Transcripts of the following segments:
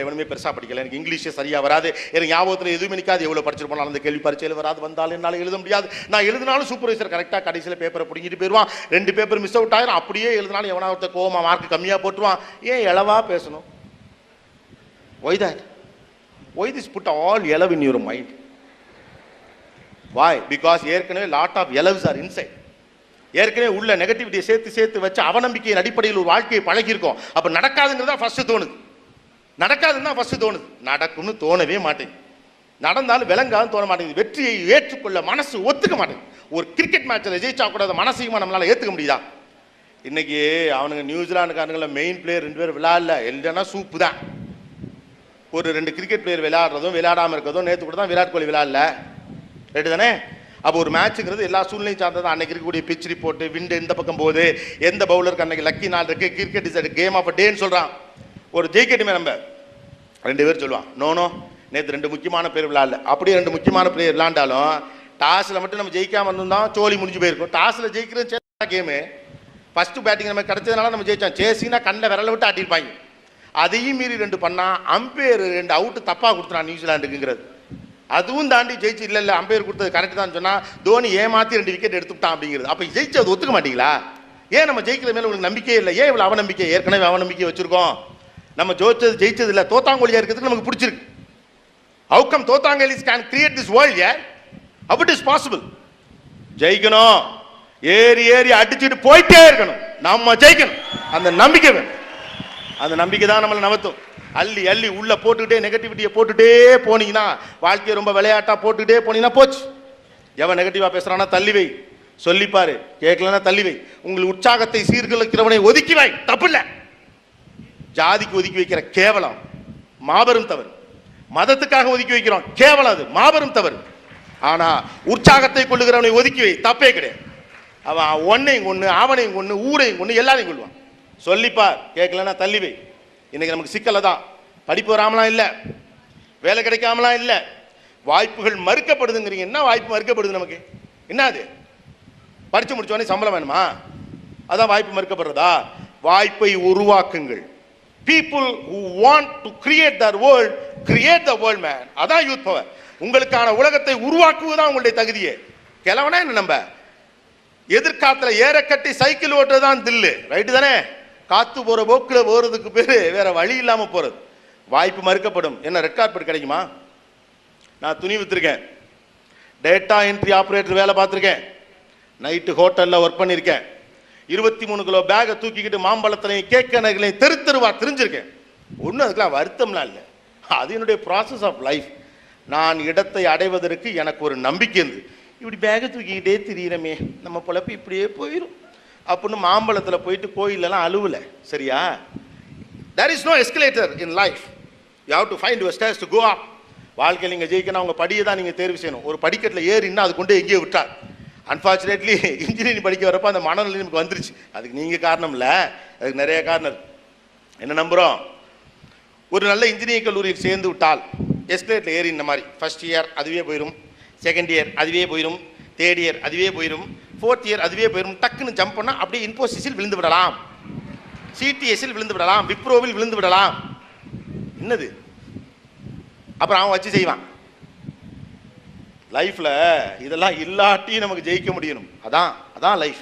எவனுமே பெருசாக படிக்கல, எனக்கு இங்கிலீஷே சரியாக வராது, எனக்கு ஞாபகத்தில் எதுவுமே நிற்காது, எவ்வளோ படிச்சிருப்போம் அந்த கேள்வி பரீட்சையில் வராது, வந்தாலும் என்னால் எழுத முடியாது, நான் எழுதினாலும் சூப்பர்வைசர் கரெக்டாக கடைசியில் பேப்பரை பிடிங்கிட்டு போயிடுவான், 2 பேப்பர் மிஸ் அவுட் ஆகிடும், அப்படியே எழுதினாலும் எவனாவது கோவமா மார்க் கம்மியாக போட்டுருவான். ஏன் எளவா பேசணும்? Why that? Why this put all yellow in your mind? Why? Because ஏற்கனவே lot of yellows are inside. ஏற்கனவே உள்ள நெகட்டிவிட்டியை சேர்த்து சேர்த்து வச்சு அவநம்பிக்கையின் அடிப்படையில் ஒரு வாழ்க்கையை பழகியிருக்கோம். அப்போ நடக்காதுங்கிறதா ஃபர்ஸ்ட் தோணுது, நடக்காதுன்னா ஃபர்ஸ்ட் தோணுது, நடக்கும்னு தோணவே மாட்டேங்குது, நடந்தாலும் விளங்காதுன்னு தோண மாட்டேங்குது, வெற்றியை ஏற்றுக்கொள்ள மனசு ஒத்துக்க மாட்டேங்குது. ஒரு கிரிக்கெட் மேட்சில் ஜெயிச்சா கூட அதை மனசையுமா நம்மளால ஏற்றுக்க முடியுதா? இன்னைக்கு அவனுங்க நியூசிலாந்துக்காரங்கள மெயின் பிளேயர் 2 பேர் விளையாடல, இல்லைன்னா சூப்பு தான். ஒரு 2 கிரிக்கெட் பிளேயர் விளையாடுறதும் விளையாடாமல் இருக்கிறதும், நேற்று கூட தான் விராட் கோலி விளையாடல, ரைட்டு தானே? அப்போ ஒரு மேட்சுங்கிறது எல்லா சூழ்நிலையும் சார்ந்தது. அன்னைக்கு இருக்கக்கூடிய பிச் ரிப்போர்ட், விண்டு இந்த பக்கம் போகுது, எந்த பவுலருக்கு அன்னைக்கு லக்கி நாள் இருக்கு, கிரிக்கெட் இஸ் கேம் ஆஃப் டேன்னு சொல்றான். ஒரு ஜெயிக்கட்டுமே நம்ம 2 பேர் சொல்லுவான், நோ நேற்று 2 முக்கியமான பேர் விளையாடல. அப்படியே 2 முக்கியமான பிளேயர் விளையாண்டாலும் டாஸில் மட்டும் நம்ம ஜெயிக்காம இருந்தோம், சோலி முடிஞ்சு போயிருக்கும். டாஸில் ஜெயிக்கிறது கேமு, ஃபர்ஸ்ட் பேட்டிங் நம்ம கிடைச்சதுனால நம்ம ஜெயிச்சோம். சேசிங்கன்னா கண்ணில் விரல விட்டு ஆட்டிருப்பாங்க. அதையும் மீறி 2 பண்ணா அம்பையர் 2 அவுட்டு தப்பாக கொடுத்துறான் நியூசிலாண்டுக்குங்கிறது. அதுவும் தாண்டி ஜெயிச்சு இல்லை அம்பையர் கொடுத்தது கரெக்ட் தான் சொன்னா தோனி ஏமாத்தி 2 விக்கெட் எடுத்துட்டான் அப்படிங்கிறது. அப்போ ஜெயிச்சு அது ஒத்துக்க மாட்டீங்களா? ஏன் நம்ம ஜெயிக்கிற மேலே உங்களுக்கு நம்பிக்கையே இல்லை? ஏன் இவ்வளோ அவநம்பிக்கை? ஏற்கனவே அவநம்பிக்கை வச்சிருக்கோம். நம்ம ஜெயிச்சது இல்லை, தோத்தாங்கோலியா இருக்கிறதுக்கு நமக்கு பிடிச்சிருக்கு. How come தோத்தாங்கோலிஸ் can create this world? How it is possible? ஜெயிக்கணும், ஏறி ஏறி அடிச்சுட்டு போயிட்டே இருக்கணும், நம்ம ஜெயிக்கணும், அந்த நம்பிக்கை வேணும். அந்த நம்பிக்கை தான் நம்மளை நவத்தும். அள்ளி அள்ளி உள்ள போட்டுக்கிட்டே நெகட்டிவிட்டியை போட்டுட்டே போனீங்கன்னா, வாழ்க்கையை ரொம்ப விளையாட்டா போட்டுக்கிட்டே போனீங்கன்னா போச்சு. எவன் நெகட்டிவா பேசுறானா தள்ளி வை, சொல்லிப்பாரு, கேட்கலன்னா தள்ளி வை. உங்கள் உற்சாகத்தை சீர்குலைக்கிறவனை ஒதுக்கி வை, தப்பு இல்லை. ஜாதிக்கு ஒதுக்கி வைக்கிற கேவலம் மாபெரும் தவறு. மதத்துக்காக ஒதுக்கி வைக்கிறோம், கேவலம், அது மாபெரும் தவறு. ஆனா உற்சாகத்தை கொள்ளுகிறவனை ஒதுக்கி வை, தப்பே கிடையாது. அவன் ஒன்னையும் கொண்டு அவனையும் கொண்டு ஊரையும் கொண்டு எல்லாரையும் கொள்வான். சொல்லிப்பார், கேட்கலன்னா தள்ளி வை. இன்னைக்கு நமக்கு சிக்கலை தான். படிப்பு வராமலாம் இல்லை, வேலை கிடைக்காமலாம் இல்லை, வாய்ப்புகள் மறுக்கப்படுதுங்கிறீங்க. என்ன வாய்ப்பு மறுக்கப்படுது நமக்கு? என்ன அது? படிச்சு முடிச்சோடனே சம்பளம் வேணுமா? அதான் வாய்ப்பு மறுக்கப்படுறதா? வாய்ப்பை உருவாக்குங்கள். People who want to create their world, create the world, man. அதான் யூத் பவர். உங்களுக்கான உலகத்தை உருவாக்குவதுதான் உங்களுடைய தகுதியே. கிழவனா என்ன நம்ம எதிர்காலத்துல ஏற கட்டி சைக்கிள் ஓட்டுறதுதான் தில்லு, ரைட்டு தானே? காத்து போற போக்குல போறதுக்கு பேரு வேற வழி இல்லாம போறது. வாய்ப்பு மறுக்கப்படும். என்ன ரெட் கார்பெட் கிடைக்குமா? நான் துணி வித்துருக்கேன், டேட்டா என்ட்ரி ஆப்ரேட்டர் வேலை பார்த்துருக்கேன், நைட்டு ஹோட்டல்ல ஒர்க் பண்ணியிருக்கேன், 23 கிலோ பேகை தூக்கிக்கிட்டு மாம்பழத்திலையும் கேக் நகைகளையும் தெருவா தெரிஞ்சிருக்கேன். ஒன்றும் அதுக்கெல்லாம் வருத்தம்லாம் இல்லை, அது என்னுடைய ப்ராசஸ் ஆஃப் லைஃப். நான் இடத்தை அடைவதற்கு எனக்கு ஒரு நம்பிக்கை இருந்து, இப்படி பேகை தூக்கிக்கிட்டே திரியிறமே, நம்ம பொழப்பு இப்படியே போயிடும் அப்படின்னு மாம்பழத்தில் போயிட்டு கோயிலெல்லாம் அழுவலை, சரியா? there is no escalator in life, you have to find your stairs to go up. வாழ்க்கையில் நீங்கள் ஜெயிக்கணும், அவங்க படியை தான் நீங்கள் தேர்வு செய்யணும். ஒரு படிக்கட்டில் ஏறின்னா அது கொண்டு எங்கேயோ விட்டார். அன்ஃபார்ச்சுனேட்லி இன்ஜினியரிங் படிக்க வரப்போ அந்த மனநிலை நமக்கு வந்துருச்சு. அதுக்கு நீங்கள் காரணம் இல்லை, அதுக்கு நிறைய காரணம் இருக்கு. என்ன நம்புகிறோம்? ஒரு நல்ல இன்ஜினியரிங் கல்லூரியில் சேர்ந்து விட்டால் எஸ்கலேட்டில் ஏறி இந்த மாதிரி ஃபர்ஸ்ட் இயர் அதுவே போயிடும், செகண்ட் இயர் அதுவே போயிடும், தேர்ட் இயர் அதுவே போயிடும், ஃபோர்த் இயர் அதுவே போயிடும். டக்குன்னு ஜம்ப் பண்ணால் அப்படியே இன்ஃபோசிஸில் விழுந்து விடலாம், சிடிஎஸ்ஸில் விழுந்து விடலாம், விப்ரோவில் விழுந்து விடலாம். என்னது? அப்புறம் அவன் வச்சு செய்வான். லைஃப்பில் இதெல்லாம் இல்லாட்டி நமக்கு ஜெயிக்க முடியணும். அதான் லைஃப்.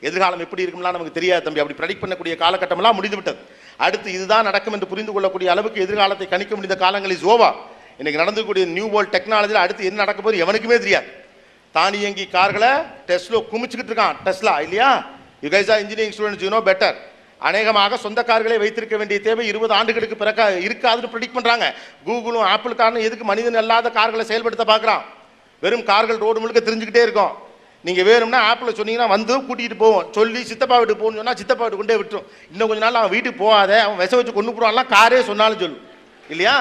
எதிர்காலம் எப்படி இருக்கும்லாம் நமக்கு தெரியாது தம்பி. அப்படி ப்ரெடிக்ட் பண்ணக்கூடிய காலகட்டமெல்லாம் முடிந்து விட்டது. அடுத்து இதுதான் நடக்கும் என்று புரிந்து கொள்ளக்கூடிய அளவுக்கு எதிர்காலத்தை கணிக்க முடிந்த காலங்கள் இஸ் ஓவர். இன்னைக்கு நடந்துக்கூடிய நியூ வேர்ல்ட் டெக்னாலஜியில் அடுத்து என்ன நடக்க போகுது எவனுக்குமே தெரியாது. தானியங்கி கார்களை டெஸ்லா குமிச்சுக்கிட்டு இருக்கான், டெஸ்லா இல்லையா? You guys are engineering students, you know better. அநேகமாக சொந்த கார்களை வைத்திருக்க வேண்டிய தேவை 20 ஆண்டுகளுக்கு பிறகு இருக்காதுன்னு ப்ரெடிக்ட் பண்ணுறாங்க. கூகுளும் ஆப்பிள் காரனும் எதுக்கு மனிதன் அல்லாத கார்களை செயல்படுத்த பார்க்குறான்? வெறும் கார்கள் ரோடு முழுக்க தெரிஞ்சுக்கிட்டே இருக்கும். நீங்கள் வேணும்னா ஆப்பில் சொன்னீங்கன்னா வந்து கூட்டிகிட்டு போவோம், சொல்லி சித்தப்பா வீட்டு போகணும்னு சொன்னால் சித்தப்பா வீட்டு கொண்டே விட்டுரும். இன்னும் கொஞ்ச நாள் அவன் வீட்டுக்கு போகாத, அவன் விச வச்சு கொண்டு போகிறான்லாம் காரே சொன்னாலும் சொல்லும் இல்லையா?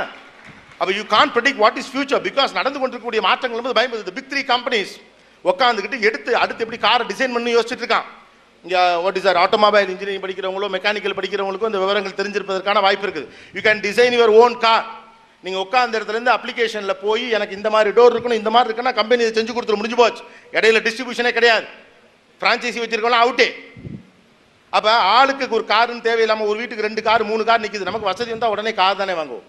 அப்போ you can predict what is future. Because நடந்து கொண்டிருக்கக்கூடிய மாற்றங்கள் வந்து பயன்படுது. பிக் 3 கம்பெனிஸ் உட்காந்துக்கிட்டு எடுத்து அடுத்து எப்படி காரை டிசைன் பண்ணி யோசிச்சுட்டு இருக்கான். இங்கே what is or automobile engineering படிக்கிறவங்களோ மெக்கானிக்கல் படிக்கிறவங்களுக்கும் இந்த விவரங்கள் தெரிஞ்சிருப்பதற்கான வாய்ப்பு இருக்குது. You can design your own car. நீங்கள் உட்காந்த இடத்துலேருந்து அப்ளிகேஷனில் போய் எனக்கு இந்த மாதிரி டோர் இருக்கணும், இந்த மாதிரி இருக்குன்னா கம்பெனி இதை செஞ்சு கொடுத்துரு, முடிஞ்சு போச்சு. இடையில டிஸ்ட்ரிபியூஷனே கிடையாது, ஃப்ரான்ச்சைசி வச்சிருக்கலாம் அவுட்டே. அப்போ ஆளுக்கு ஒரு காருன்னு தேவையில்லாமல் ஒரு வீட்டுக்கு 2 கார் 3 கார் நிற்கிது. நமக்கு வசதி வந்தால் உடனே கார் தானே வாங்குவோம்.